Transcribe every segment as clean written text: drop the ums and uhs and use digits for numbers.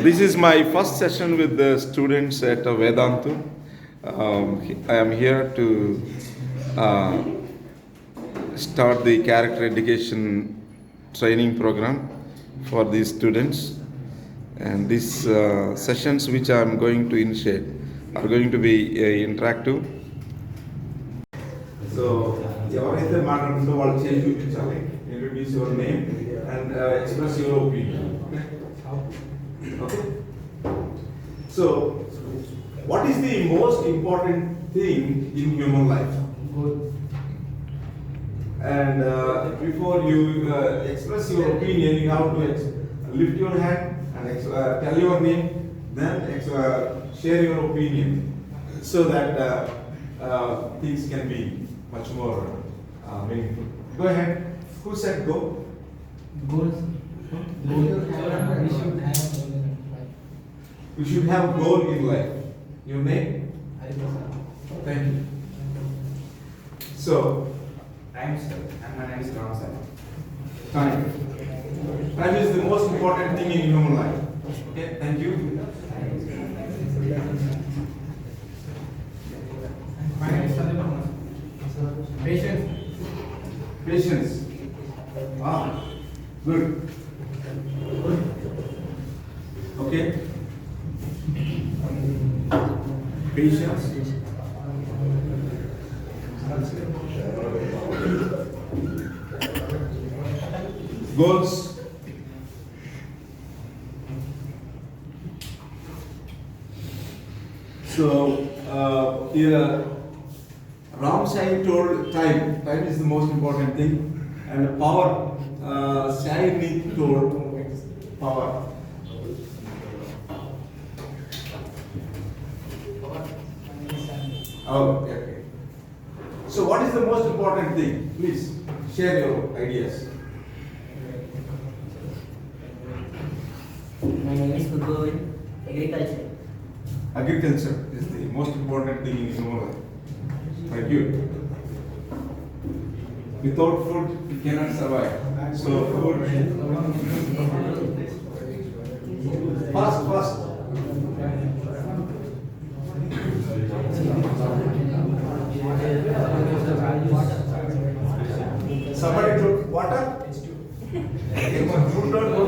This is my first session with the students at Vedantu. I am here to start the character education training program for these students. And these sessions which I am going to initiate are going to be interactive. So, ఎవరైతే మాట్లాడుతుందో వాళ్ళు చేసి చూపించాలి. Introduce your name and express your opinion. Okay. So, what is the most important thing in human life? And before you express your opinion, you have to lift your hand and tell your name, then share your opinion, so that things can be much more meaningful. Go ahead. Who said go? Goals. We should have goal in life. Your name? Thank you. So, Time, sir. And my name is Ram, sir. time. Time is the most important thing in human life. Okay, thank you. My name is Sandeep. Patience. Patience. Ah, good. Okay. Patience. Goals. So here Ram Sai told time. Time is the most important thing, and power. Sai told power. Oh, okay. So what is the most important thing? Please share your ideas. My name is Govind. Agriculture. Agriculture is the most important thing in human life. Thank you. Without food, we cannot survive. So food. Fast. Somebody took water? Food don't go.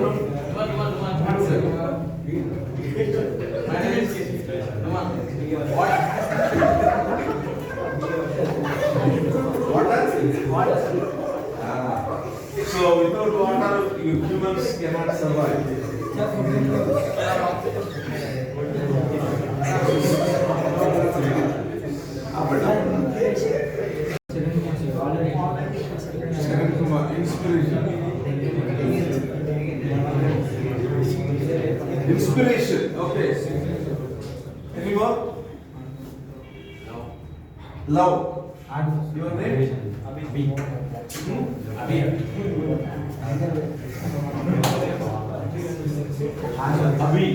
Water? So without water, humans cannot survive. Inspiration. Okay. Any more? Love. Your name? Abhi.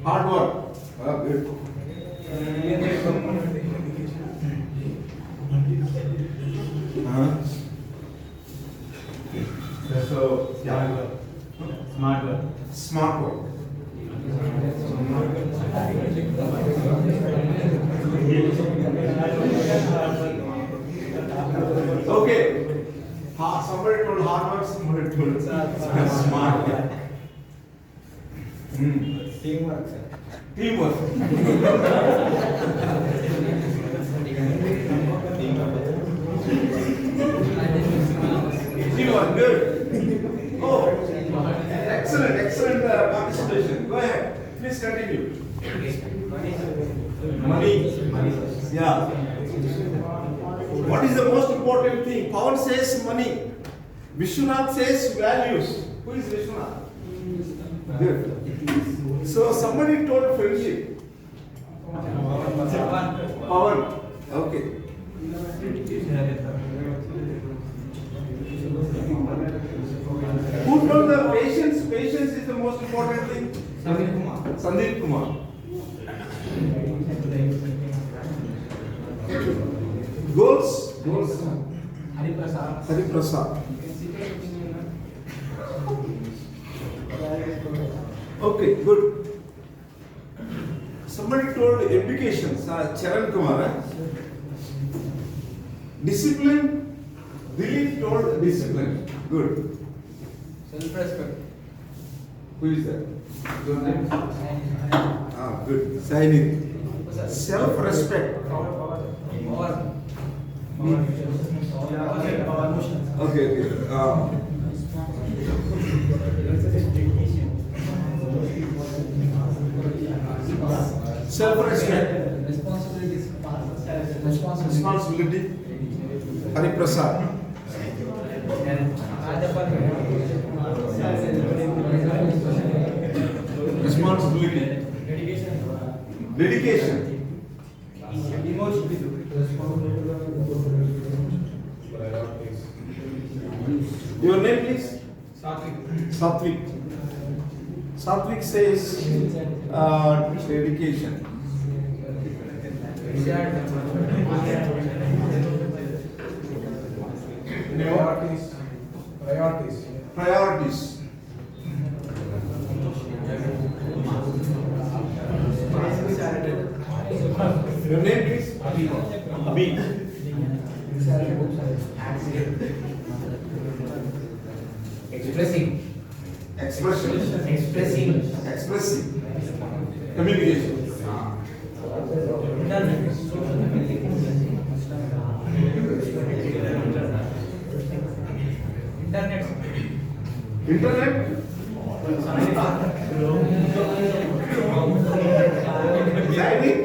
Hard work. Good. So, smart work. Okay. Somebody told hard work, somebody told smart work. Teamwork, sir. Teamwork. Teamwork, good. Oh, excellent participation. Go ahead. Please continue. Money. Yeah. What is the most important thing? Pawan says money. Vishwanath says values. Who is Vishwanath? Good. So somebody told friendship. Pawan. Okay. Who told the patience? Patience is the most important thing. Sandeep Kumar. Goals. Hariprasad. Okay, good. Somebody told education, Charan Kumar. Discipline. Dilip told discipline. Good. Self-respect. Who is that? Your name? Good. Sign it. Self-respect. Okay. Self-respect. Responsibility. Hari Prasad. Responsibility. Dedication. Your name, please? Satvik. Satvik says dedication. Priorities. Your name, please? Abhi. Expressing. Expression. Expressing. Communication. Internet.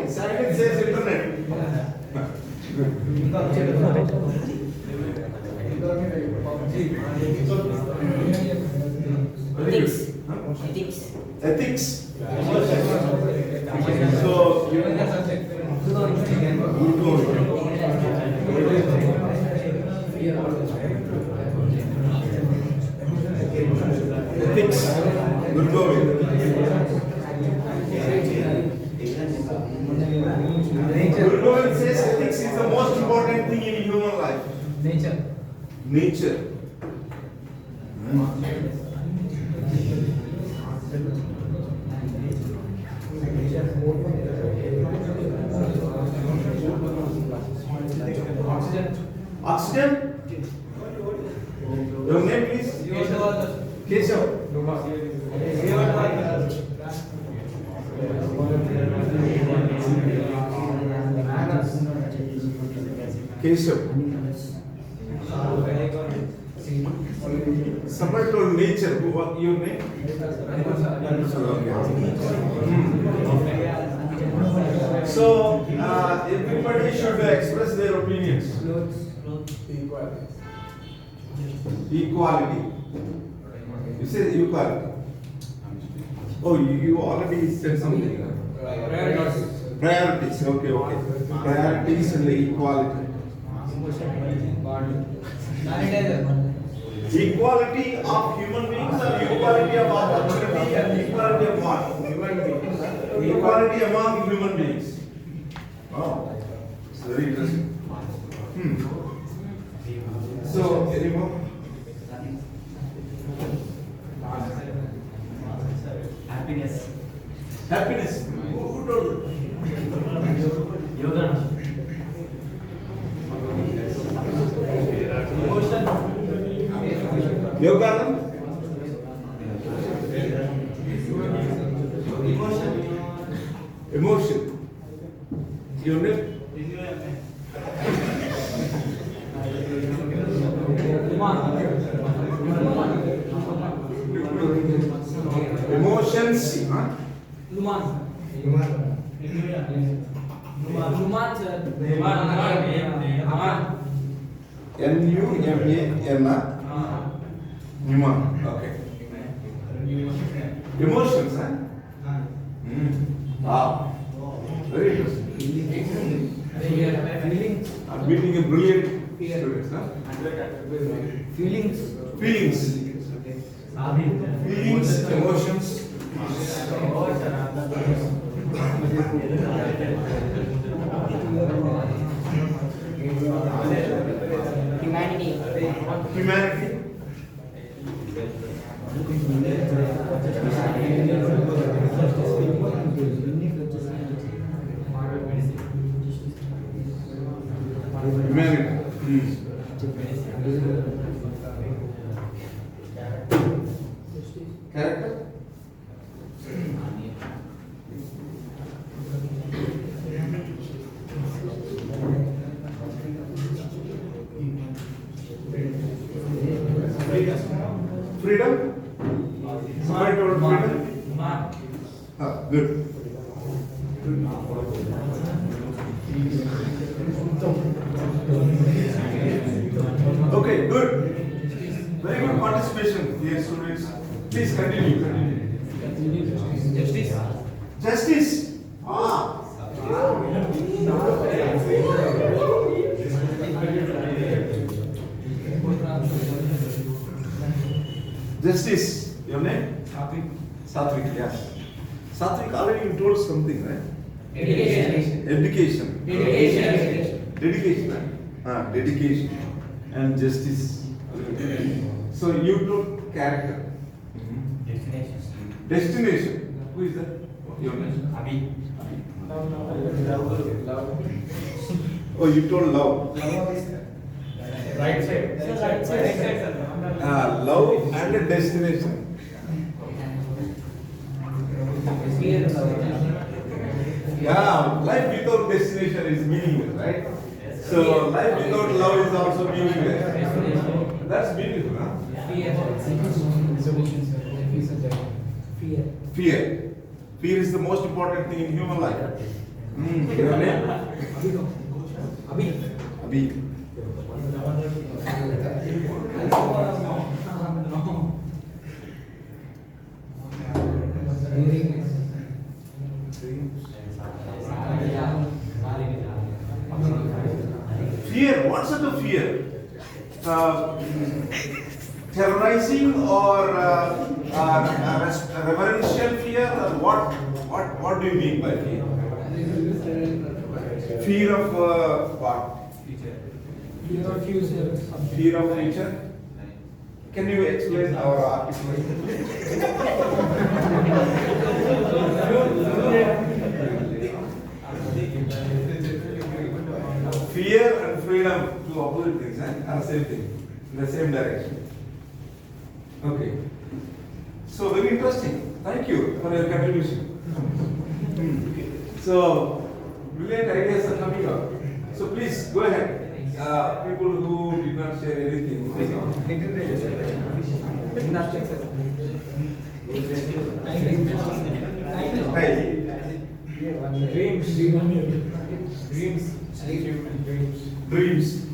Sign it says internet. Ethics. So you ethics. Good going. Good going says ethics is the most important thing in human life. Nature. Oxygen. Your name, please? Keshav. Keshav. Somebody told nature. What your name? So everybody should express their opinions. Equality. You said equality. Oh, you already said something. Priorities. Okay. Priorities and the equality. Equality of human beings or equality of opportunity and equality of what? Equality among human beings. Oh, it's very interesting. So, any more? Happiness. Who told you? Yoganand? Emotion. Your name? Emotions. N-U-M-A-N. Numan. Okay. Emotions, huh? Wow. Very interesting. I'm meeting a brilliant student, huh? Feelings, emotions. Humanity. Character? Freedom? Somebody told freedom? Good. Okay, good. Very good participation, dear students. Please continue. Justice. Justice. Ah. Justice. Your name? Satvik, yes. Satvik, already you told something, right? Education. Education. Dedication. Dedication. Dedication. And justice. So you took character. Destination. Who is that? Your name? Abhi. Oh, you told love. Right side. Right side. Love and a destination. Yeah, life without destination is meaningless, right? So life without love is also meaningless. That's beautiful, huh? Fear. Fear is the most important thing in human life. Your name? Abhi. Fear. What sort of fear? Terrorizing or reverential fear? Or what do you mean by fear? Fear of what? Fear of future. Fear of future? Can you explain our article? Fear and freedom, two opposite things, are the same thing, in the same direction. Okay. So very interesting. Thank you for your contribution. So brilliant ideas are coming up. So please go ahead. People who did not share anything. Dreams.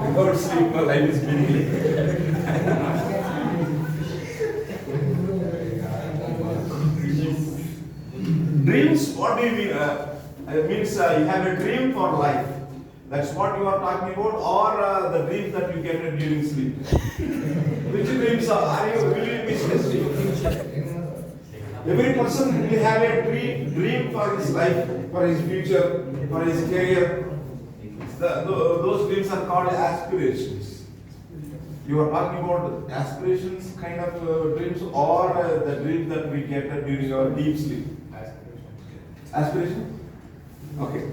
Without sleep, my life is meaningless. Dreams, what do you mean? It means you have a dream for life. That's what you are talking about, or the dreams that you get during sleep. Which dreams are you? Will you be specific? Every person will have a dream for his life, for his future, for his career. Those dreams are called aspirations. You are talking about aspirations kind of dreams, or the dreams that we get during our deep sleep. Aspiration? Okay.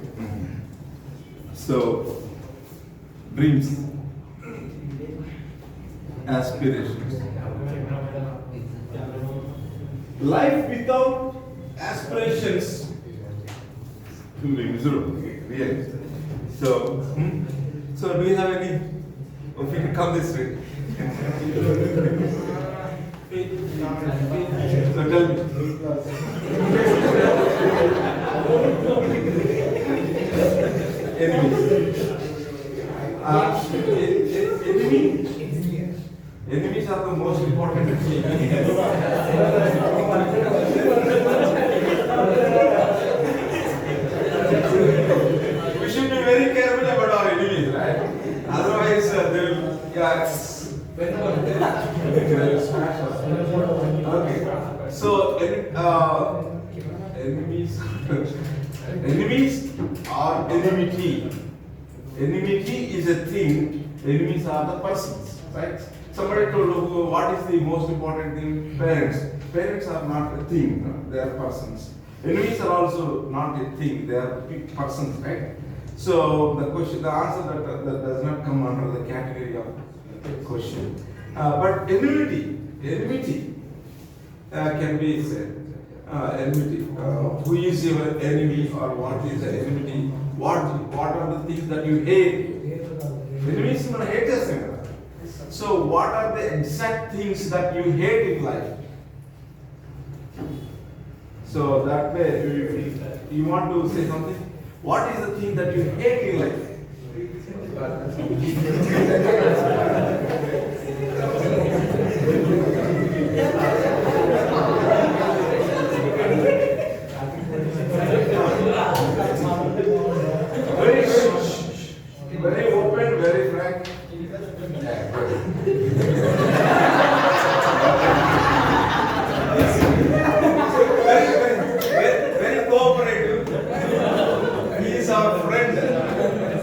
So, dreams, aspirations. Life without aspirations will be miserable, really. So, so do you have any? If you can come this way. So tell me. Enemies are the most important thing. We should be very careful about our enemies, right? Otherwise, they will smash us. Okay. So, enemies are enmity. Enmity is a thing. Enemies are the persons, right? Somebody told what is the most important thing? Parents. Parents are not a thing, no? They are persons. Enemies are also not a thing, they are persons, right? So the question, the answer that does not come under the category of question. But enmity can be said. Enmity. Who is your enemy or what is the enmity? What are the things that you hate? Enemies man hate chestam kada. So what are the exact things that you hate in life? So that way you want to say something. What is the thing that you hate in life? Very open, very frank. Very cooperative. He is our friend.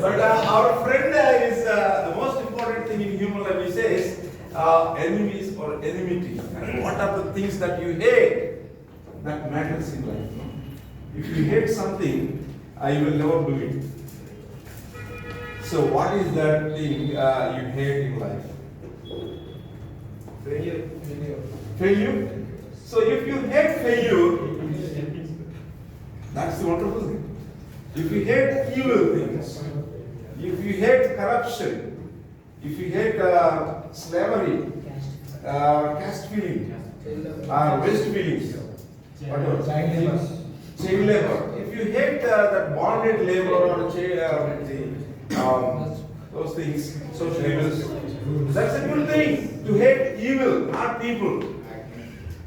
But our friend is the most important thing in human life. He says enemies or enmity. And what are the things that you hate that matters in life? If you hate something, you will never do it. So what is that thing you hate in life? Failure. So if you hate failure, that's the wonderful thing. If you hate evil things, if you hate corruption, if you hate slavery, caste feeling, waste feelings, whatever, child labor. If you hate that bonded labor or those things, social evils, that's a good thing. To hate evil, not people.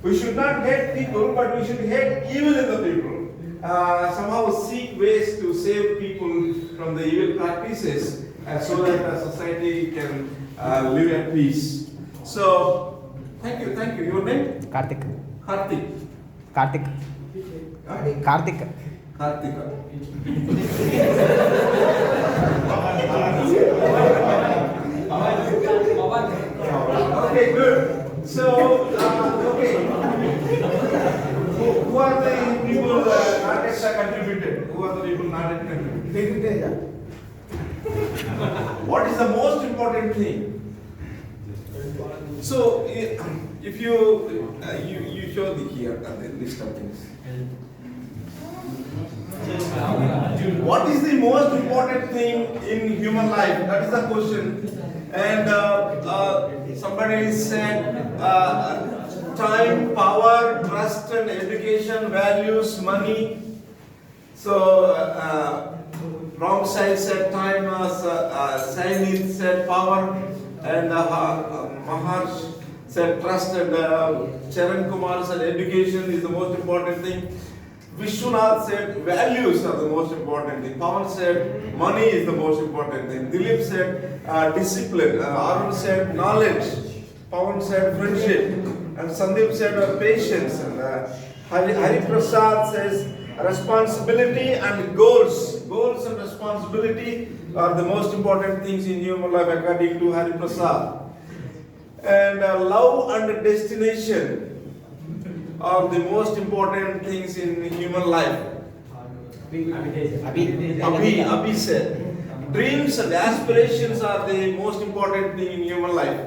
We should not hate people, but we should hate evil in the people. Somehow seek ways to save people from the evil practices so that society can live at peace. So, thank you. Your name? Karthik. Karthik. Karthik. Karthik. Karthika. Okay, good. So, okay. Who are the people not yet contributed? Who are the people not yet contributed? What is the most important thing? So, if you show the here the list of things. What is the most important thing in human life? That is the question. And somebody said time, power, trust and education, values, money. So wrong side said time, Saini said power, and Maharsh said trust, and Charan Kumar said education is the most important thing. Vishwanath said values are the most important thing. Pawan said money is the most important thing. Dilip said discipline. Arun said knowledge. Pawan said friendship. And Sandeep said patience. And Hari Prasad says responsibility and goals. Goals and responsibility are the most important things in human life according to Hari Prasad. And love and destination are the most important things in human life. Abhi said. Dreams and aspirations are the most important thing in human life.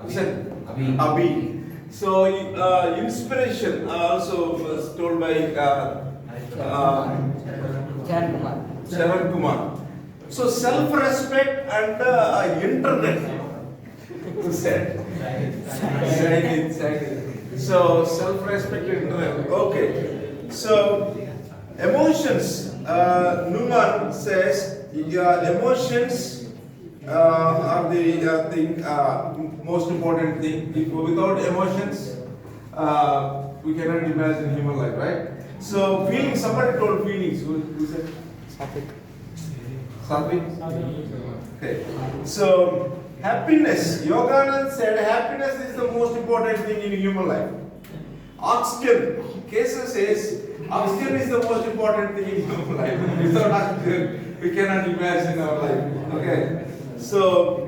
Said Abhi. So inspiration also was told by Charan Kumar. So self-respect and internet. Who said? Exactly. So self-respect and internet. Okay. So emotions. Numan says emotions are the thing, most important thing. If without emotions, we cannot imagine human life, right? So feelings. Somebody told feelings. Who said? Satvik. Okay. So happiness. Yoganand said happiness is the most important thing in human life. Oxygen. Kesa says oxygen is the most important thing in human life. Without oxygen, we cannot imagine our life. Okay. So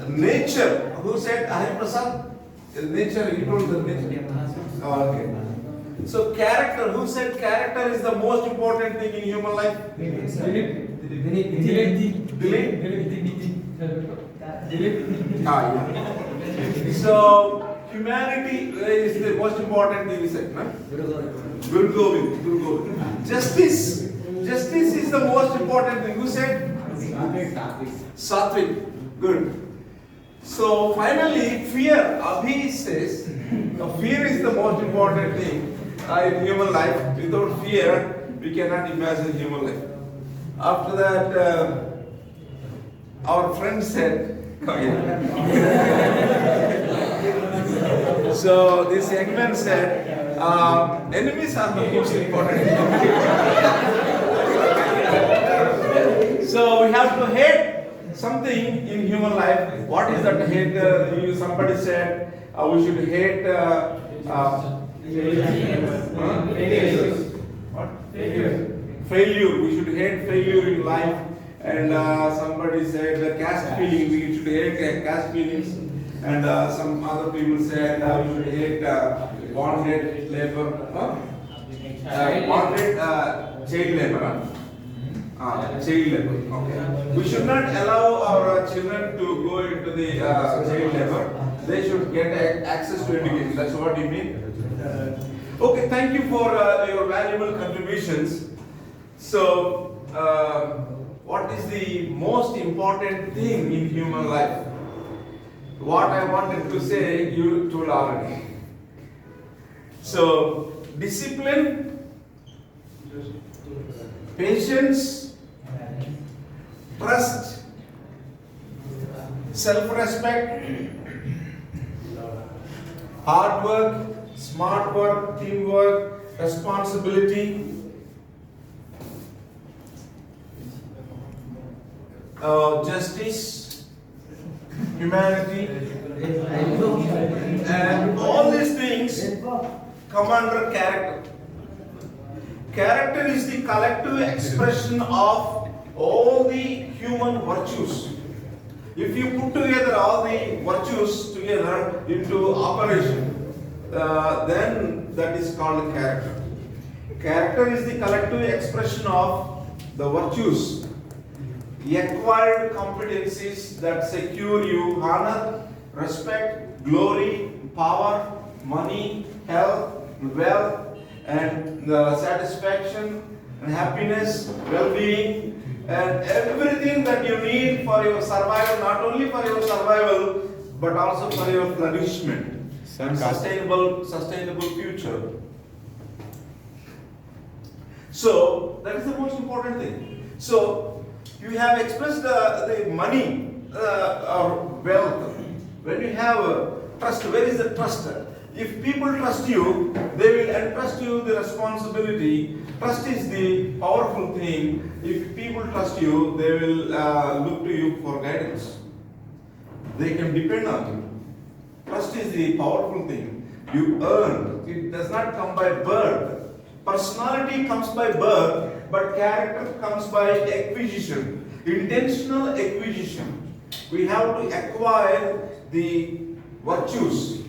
nature. Who said Hari Prasad? Nature. He told the nature. Oh, okay. So character. Who said character is the most important thing in human life? Dilip. Yeah. So humanity is the most important thing, we said, no? Guru Govind. Justice is the most important thing. Who said? Sattvic. Good. So finally, fear. Abhi says, fear is the most important thing in human life. Without fear, we cannot imagine human life. After that, our friend said, so this young man said, enemies are the most important. So we have to hate something in human life. What is that hate? Somebody said we should hate what? Failure. We should hate failure in life. And somebody said the caste feeling. We should hate caste feelings. And some other people said we should hate bonded labor. Bonded child labor. Child labor. Okay. We should not allow our children to go into the child labor. They should get access to education. That's what you mean. Okay. Thank you for your valuable contributions. So, what is the most important thing in human life? What I wanted to say, you told already. So, discipline, patience, trust, self-respect, hard work, smart work, teamwork, responsibility, justice, humanity, and all these things come under character. Character is the collective expression of all the human virtues. If you put together all the virtues together into operation, then that is called character. Character is the collective expression of the virtues, the acquired competencies that secure you honor, respect, glory, power, money, health, wealth, and satisfaction, and happiness, well-being, and everything that you need for your survival, not only for your survival, but also for your flourishment and sustainable future. So that is the most important thing. So you have expressed the money or wealth. When you have trust, where is the trust? If people trust you, they will entrust you the responsibility. Trust is the powerful thing. If people trust you, they will look to you for guidance. They can depend on you. Trust is the powerful thing. You earn. It does not come by birth. Personality comes by birth, but character comes by acquisition. Intentional acquisition. We have to acquire the virtues.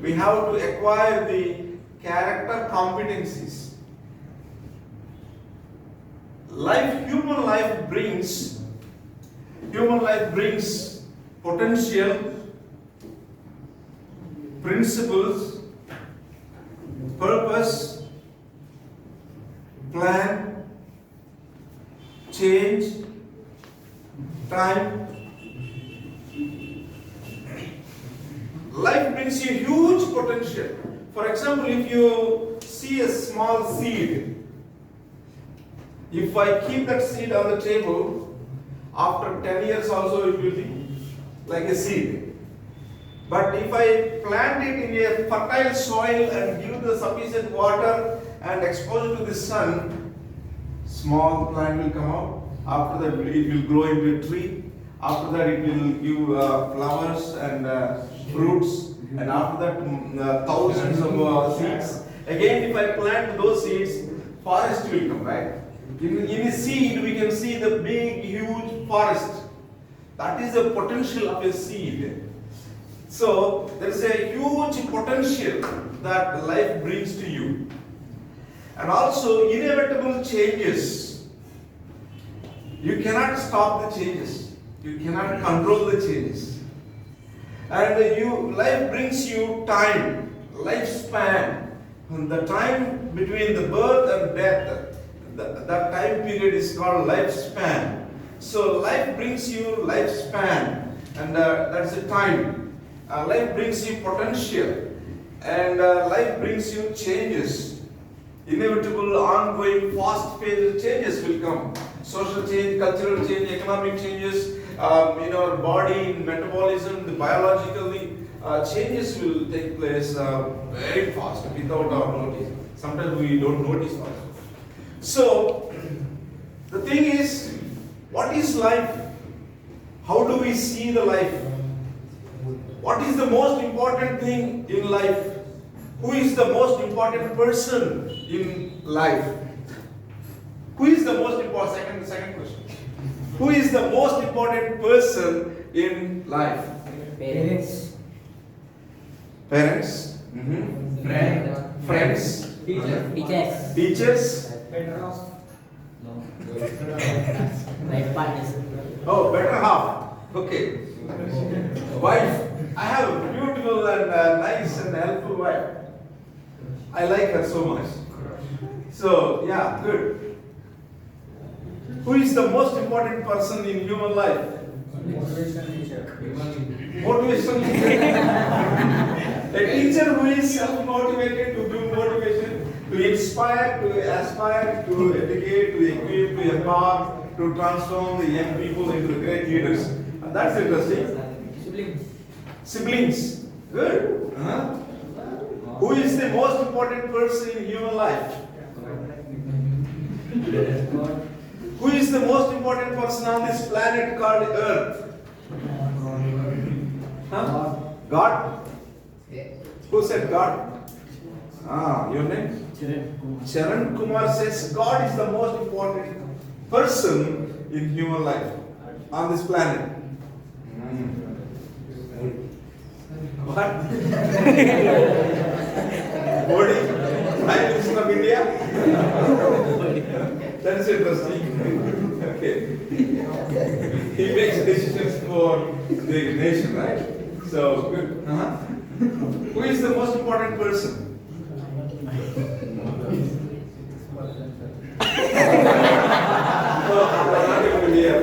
We have to acquire the character competencies. Human life brings potential, principles, purpose, plan, change, time. Life brings you huge potential. For example, if you see a small seed, if I keep that seed on the table, after 10 years also it will be like a seed. But if I plant it in a fertile soil and give the sufficient water and expose it to the sun, small plant will come out. After that it will grow into a tree. After that it will give flowers and fruits. And after that thousands of seeds. Again, if I plant those seeds, forest will come, right? In a seed we can see the big huge forest. That is the potential of a seed. So there is a huge potential that life brings to you. And also inevitable changes. You cannot stop the changes. You cannot control the changes. And life brings you time, lifespan. And the time between the birth and death, that time period is called lifespan. So life brings you lifespan, and that's the time. Life brings you potential, and life brings you changes. Inevitable, ongoing, fast-paced changes will come. Social change, cultural change, economic changes, in our body, in metabolism, the biologically, changes will take place very fast without our notice. Sometimes we don't notice also. So, the thing is, what is life? How do we see the life? What is the most important thing in life? Who is the most important person in life? Who is the most important? Second question. Who is the most important person in life? Parents. Parents. Friends. Teachers. Teachers. Life partners. Oh, better half. Okay. Wife. I have a beautiful and nice and helpful wife. I like her so much. So, yeah, good. Who is the most important person in human life? Motivation teacher. Motivation teacher. A teacher who is self-motivated to give motivation, to inspire, to aspire, to educate, to equip, to empower, to transform the young people into great leaders. And that's interesting. Siblings. Good. Who is the most important person in human life? Who is the most important person on this planet called Earth? Huh? God? Who said God? Your name? Charan Kumar says God is the most important person in human life on this planet. What? Modi? Prime Minister of India? That's interesting. Okay. He makes decisions for the nation, right? So, good. Who is the most important person? Not able to hear.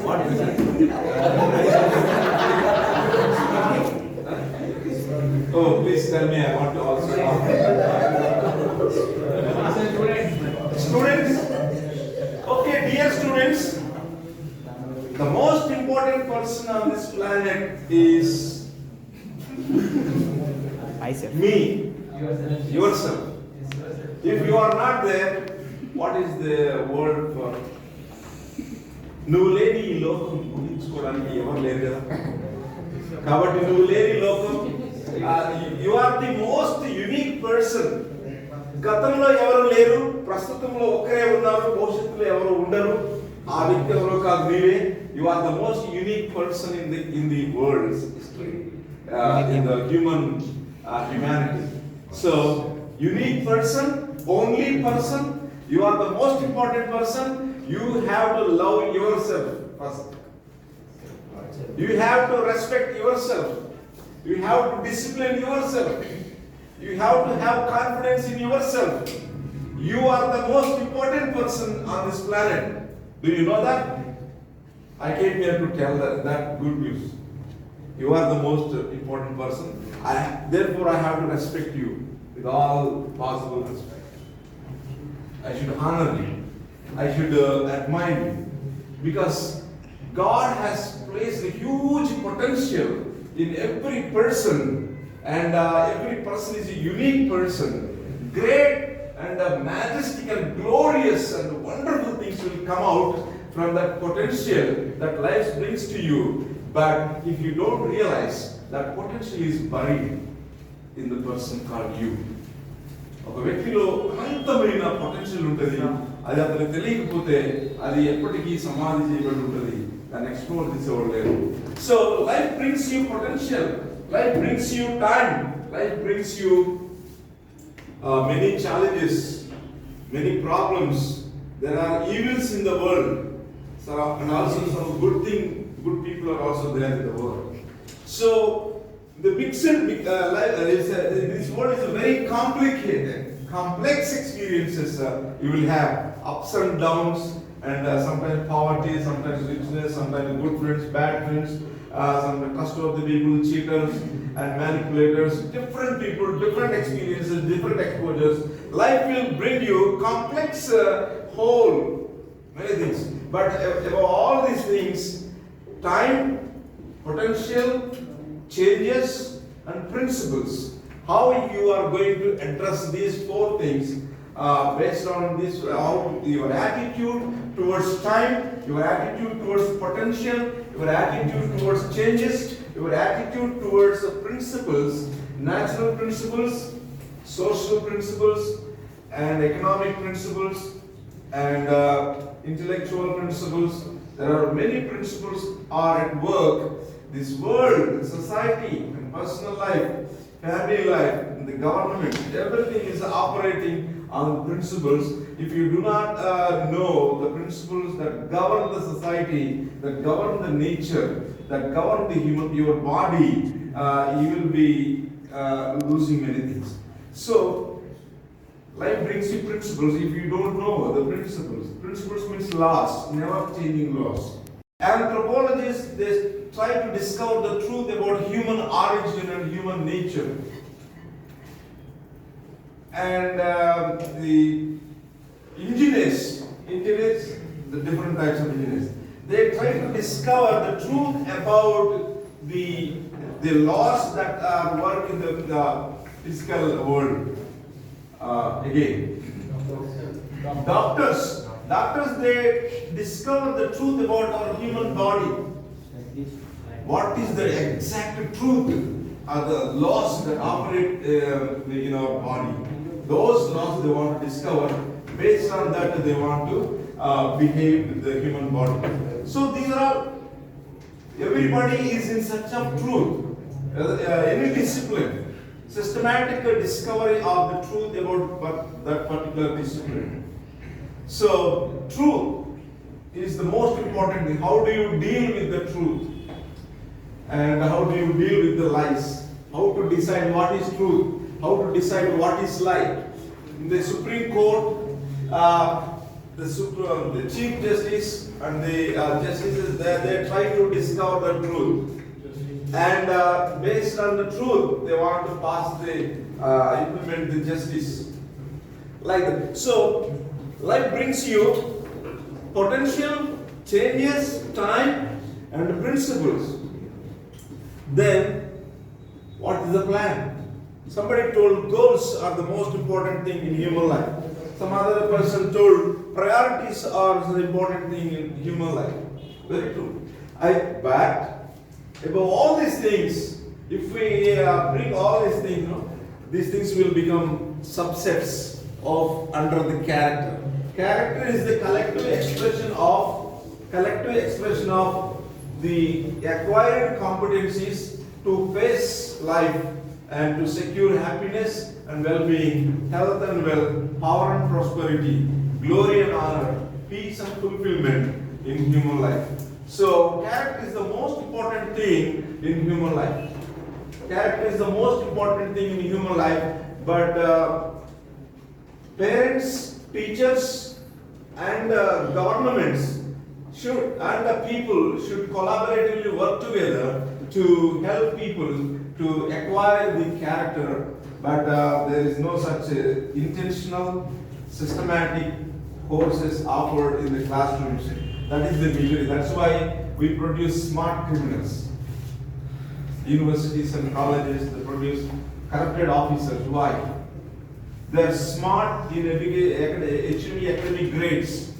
What is it? Oh, please tell me. I want to also Students? Okay, dear students. The most important person on this planet is me, yourself. If you are not there, what is the word for? నువ్వు లేని ఈ లోకం ఊహించుకోవడానికి ఎవరు లేరు కదా కాబట్టి నువ్వు లేని లోకం you are the most unique person గతంలో ఎవరు లేరు ప్రస్తుతంలో ఒక్కరే ఉన్నారు భవిష్యత్తులో ఎవరు ఉండరు ఆ వ్యక్తి ఎవరో కాదు నీవే you are the most unique person in the world history in the humanity so unique person only person you are the most important person You have to love yourself first. You have to respect yourself. You have to discipline yourself. You have to have confidence in yourself. You are the most important person on this planet. Do you know that? I came here to tell that good news. You are the most important person. Therefore, I have to respect you with all possible respect. I should honor you. I should admire you because God has placed a huge potential in every person, and every person is a unique person. Great and majestic and glorious and wonderful things will come out from that potential that life brings to you. But if you don't realize that potential is buried in the person called you. ఒక వ్యక్తిలో అనంతమైన potential ఉంటుంది అది అతనికి తెలియకపోతే అది ఎప్పటికీ సమాధి చేయబడి ఉంటుంది దాన్ని ఎక్స్ప్లోర్ చేసేవాడు లేరు so life brings you potential life brings you time life brings you many challenges many problems There are evils in the world, so, and also some good people are also there in the world. So the mixed life, this world is a very complicated, complex experiences. You will have ups and downs, and sometimes poverty, sometimes richness, sometimes good friends, bad friends, some trustworthy people, cheaters and manipulators, different people, different experiences, different exposures. Life will bring you complex whole, many things. But above all these things, time, potential, changes and principles. How you are going to address these four things based on this, how your attitude towards time, your attitude towards potential, your attitude towards changes, your attitude towards the principles, natural principles, social principles, and economic principles, and intellectual principles. There are many principles are at work. This world, society, and personal life, family life, and the government, everything is operating on principles. If you do not know the principles that govern the society, that govern the nature, that govern the human, your body, you will be losing many things. So, life brings you principles if you don't know the principles. Principles means laws, never changing laws. Anthropologists, they try to discover the truth about human origin and human nature. And the engineers, the different types of engineers, they try to discover the truth about the laws that work in the physical world. Again, doctors, they discover the truth about our human body. What is the exact truth? Are the laws that operate in our body? Those laws they want to discover. Based on that, they want to behave with the human body. So these are, everybody is in search of truth. Any discipline, systematic discovery of the truth about that particular discipline. So truth is the most important thing. How do you deal with the truth? And how do you deal with the lies? How to decide what is truth? How to decide what is lie? In the Supreme Court, the Chief Justice and the justices they try to discover the truth. And based on the truth, they want to pass implement the justice. Like that. So, life brings you potential, changes, time, and principles. Then, what is the plan? Somebody told goals are the most important thing in human life. Some other person told priorities are the important thing in human life. Very true. But above all these things, if we bring all these things, these things will become subsets of under the character. Character is the collective expression of the acquired competencies to face life and to secure happiness and well-being, health and wealth, power and prosperity, glory and honor, peace and fulfillment in human life. So, character is the most important thing in human life. Character is the most important thing in human life, but parents, teachers, and governments and people should collaboratively work together to help people to acquire the character, but there is no such intentional, systematic courses offered in the classrooms. That is the misery. That's why we produce smart criminals. Universities and colleges, they produce corrupted officers. Why? They are smart in achieving academic grades,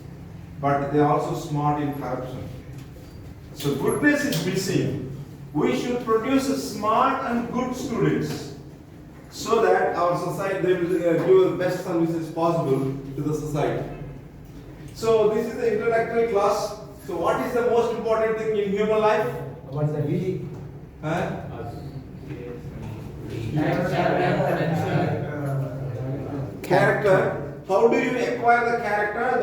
but they are also smart in corruption. So goodness is missing. We should produce smart and good students so that our society they will give the best services possible to the society. So this is the introductory class. So what is the most important thing in human life? What's the V? Character, how do you acquire the character?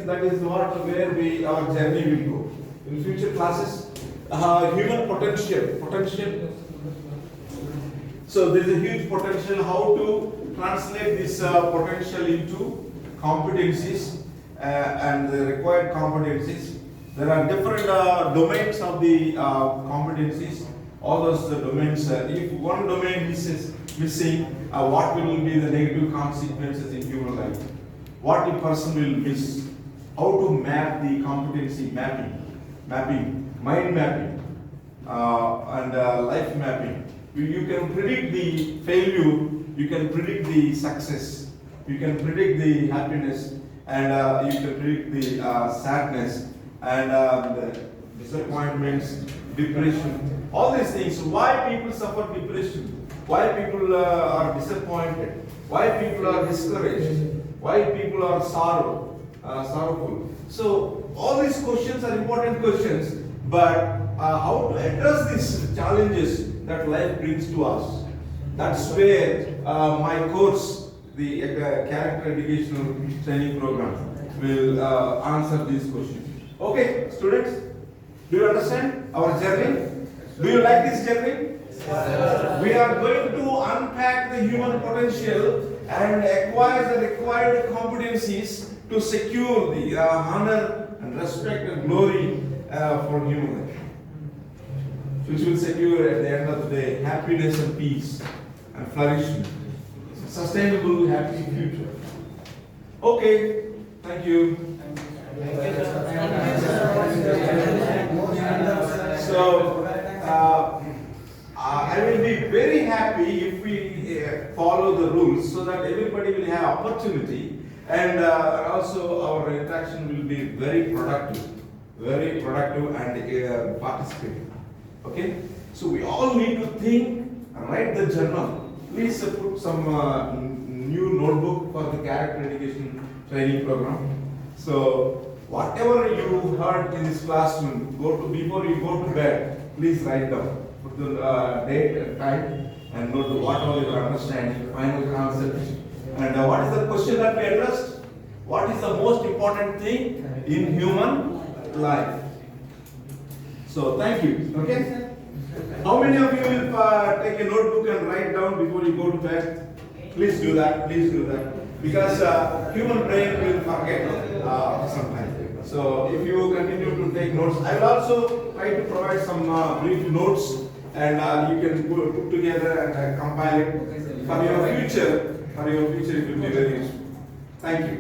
That is what where our journey will go. In future classes, human potential. So there is a huge potential. How to translate this potential into competencies and the required competencies. There are different domains of the competencies. All those domains. If one domain is missing, what will be the negative consequences in human life? What the person will miss? How to map the competency mapping, mind mapping, and life mapping. You can predict the failure, you can predict the success, you can predict the happiness, and you can predict the sadness and the disappointments, depression, all these things. Why people suffer depression? Why people are disappointed? Why people are discouraged? Why people are sorrowful? So all these questions are important questions, but how to address these challenges that life brings to us? That's where my course, the Character Educational Training Program, will answer these questions. Okay, students, do you understand our journey? Do you like this journey? We are going to unpack the human potential and acquire the required competencies to secure the honor and respect and glory for human life, which will secure at the end of the day happiness and peace and flourishment, sustainable, happy future. Okay, thank you. So, I will be very happy if we follow the rules so that everybody will have opportunity, and also our interaction will be very productive and participative. Okay? So we all need to think, write the journal. Please put some new notebook for the Character Education Training Program. So whatever you heard in this classroom, before you go to bed, please write down. Put the date and time and note what all you are understanding, final concepts. And what is the question that we addressed? What is the most important thing in human life? So thank you. Okay? How many of you will take a notebook and write down before you go to bed? Please do that. Please do that. Because human brain will forget sometimes. So if you continue to take notes, I will also try to provide some brief notes, and you can put together and compile it for your future. For your future, it will be very useful. Thank you.